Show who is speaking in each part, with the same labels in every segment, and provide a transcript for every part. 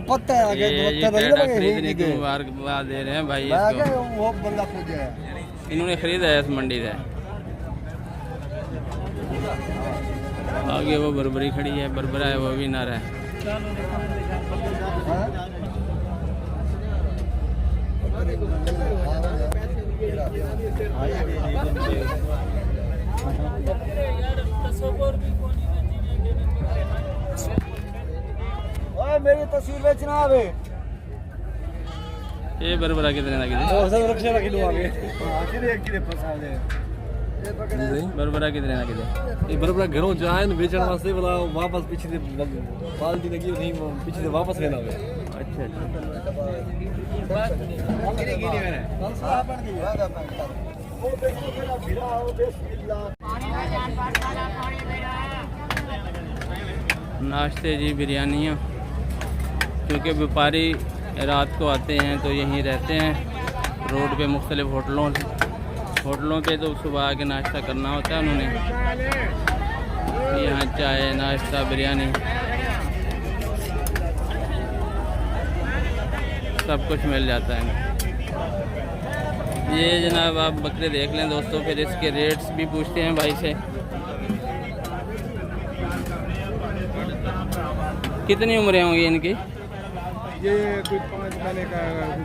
Speaker 1: पता है
Speaker 2: खरीदने की मुबारकबाद दे रहे हैं भाई इसको। इन्होंने खरीदा है इस मंडी से। आगे वो बरबरी खड़ी है, बरबरा है, वो भी नर है।
Speaker 1: मेरी तस्वीर बेचना है।
Speaker 2: ये बरबरा कितने लगी? बरबरा कितने लगी?
Speaker 3: ये बरबरा घरों जाए न बेचने वास्ते वाला वापस पीछे से बाल्टी लगी नहीं, पीछे से वापस लेना है।
Speaker 2: अच्छा नाश्ते जी बिरयानियाँ, क्योंकि व्यापारी रात को आते हैं तो यहीं रहते हैं रोड पे मुख्तलिफ होटलों पे, तो सुबह आके नाश्ता करना होता है उन्होंने। यहाँ चाय नाश्ता बिरयानी सब कुछ मिल जाता है। ये जनाब आप बकरे देख लें दोस्तों, फिर इसके रेट्स भी पूछते हैं भाई से। कितनी उम्रें होंगी इनकी?
Speaker 1: ये कोई 5 महीने का,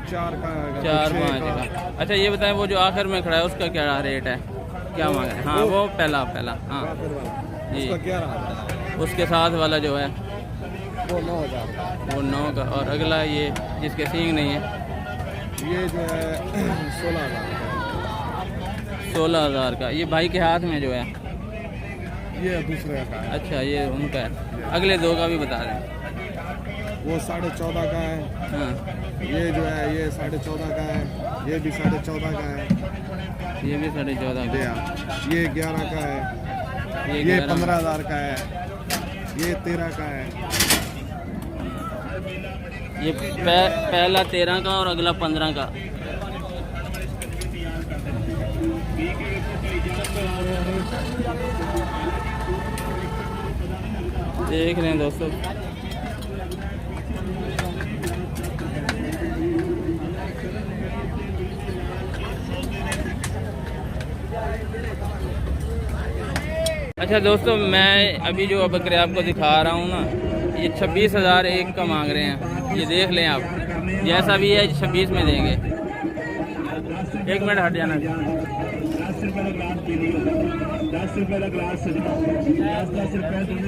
Speaker 2: 4-5 का। अच्छा ये बताएं, वो जो आखिर में खड़ा है उसका क्या रेट है, क्या मांग है? हाँ वो पहला हाँ जी, उसके साथ वाला जो है
Speaker 1: वो 9,000,
Speaker 2: वो 9 का। और अगला ये जिसके सींग नहीं है,
Speaker 1: ये जो है
Speaker 2: 16,000 का। ये भाई के हाथ में जो है
Speaker 1: ये दूसरे का है।
Speaker 2: अच्छा ये उनका है। अगले 2 का भी बता दें।
Speaker 1: वो 14.5 का है।
Speaker 2: हाँ
Speaker 1: ये जो है ये 14.5 का है। ये भी 14.5 का है।
Speaker 2: ये भी 14.5 का है।
Speaker 1: ये 11 का है। ये 15,000 का है। ये 13 का है।
Speaker 2: ये पहला 13 का और अगला 15 का। देख रहे हैं दोस्तों, अच्छा दोस्तों मैं अभी जो बकरे आपको दिखा रहा हूँ ना, ये 26,000 एक का मांग रहे हैं। ये देख लें आप, जैसा भी है 26 में देंगे। 1 मिनट हट जाना।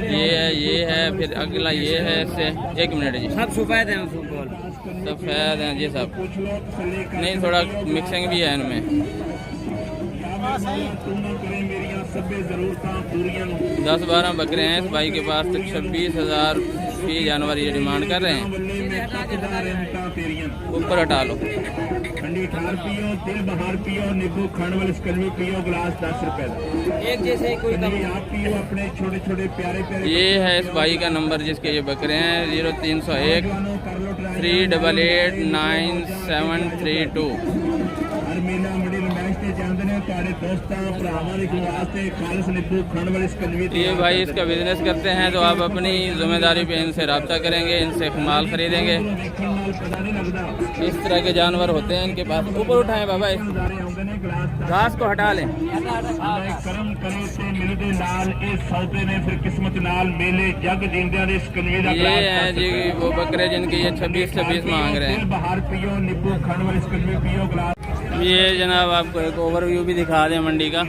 Speaker 2: ये है फिर अगला ये है इससे। 1 मिनट जी।
Speaker 4: सब सफ़ेद हैं,
Speaker 2: सफ़ेद हैं जी सब, नहीं थोड़ा मिक्सिंग भी है इनमें। 10-12 बकरे हैं इस भाई के पास, तो 26,000 फी जानवर ये डिमांड कर रहे हैं। ऊपर हटा लो।
Speaker 5: ठंडी ठार पियो, दिल बहार पियो, नींबू खंड वाली स्कलवी पियो, गिलास 10 रुपए
Speaker 4: एक जैसे कोई
Speaker 5: आप पियो अपने छोटे छोटे प्यारे प्यारे।
Speaker 2: ये है इस भाई का नंबर जिसके ये बकरे हैं, 0301 388 9732।
Speaker 5: हर महीना बड़ी रमैश से जानते हैं तारे दोस्तां भरावां दे वास्ते खालिस नींबू खंड वाली स्कलवी।
Speaker 2: ये भाई इसका बिजनेस करते हैं तो आप अपनी जिम्मेदारी पे इनसे रब्ता करेंगे, इनसे माल खरीदेंगे। इस तरह के जानवर होते हैं इनके पास। ऊपर उठाएं बाबा, घास को हटा लें।
Speaker 5: करम करे से मिलदे नाल इस सौदे ने फिर किस्मत नाल मेले जग जिंदियां दे स्कलवी दा।
Speaker 2: ये है जी वो बकरे जिनके ये 26 मांग रहे हैं।
Speaker 5: बाहर पियो, नींबू खंड वाली स्कलवी पियो, गिलास।
Speaker 2: ये जनाब आपको एक ओवरव्यू भी दिखा दें मंडी का।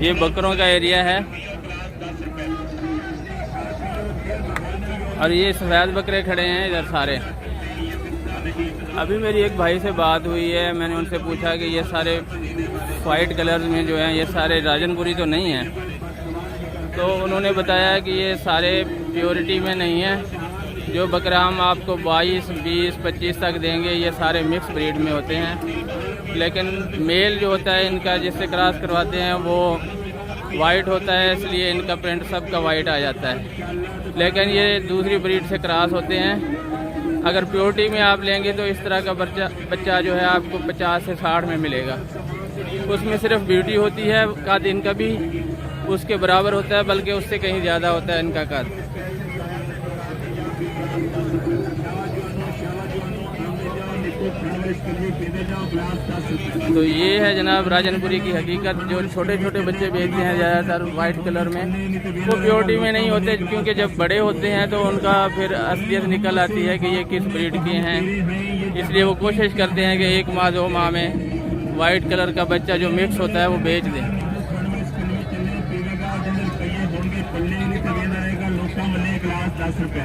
Speaker 2: ये बकरों का एरिया है और ये सफ़ेद बकरे खड़े हैं इधर सारे। अभी मेरी एक भाई से बात हुई है, मैंने उनसे पूछा कि ये सारे वाइट कलर्स में जो हैं ये सारे राजनपुरी तो नहीं हैं, तो उन्होंने बताया कि ये सारे प्योरिटी में नहीं है। जो बकरा हम आपको 22, 20, 25 तक देंगे ये सारे मिक्स ब्रीड में होते हैं, लेकिन मेल जो होता है इनका जिससे क्रॉस करवाते हैं वो वाइट होता है, इसलिए इनका प्रिंट सबका वाइट आ जाता है। लेकिन ये दूसरी ब्रीड से क्रॉस होते हैं अगर प्योरिटी में आप लेंगे तो इस तरह का बच्चा जो है आपको 50 से 60 में मिलेगा। उसमें सिर्फ ब्यूटी होती है, कद इनका भी उसके बराबर होता है, बल्कि उससे कहीं ज़्यादा होता है इनका कद। तो ये है जनाब राजनपुरी की हकीकत। जो छोटे छोटे बच्चे बेचते हैं ज़्यादातर वाइट कलर में, वो प्योरिटी में नहीं होते, क्योंकि जब बड़े होते हैं तो उनका फिर असलियत निकल आती है कि ये किस ब्रीड के हैं। इसलिए वो कोशिश करते हैं कि 1 माह 2 माह में वाइट कलर का बच्चा जो मिक्स होता है वो बेच दें।
Speaker 5: लोका मले 1 लाख 10 रुपए।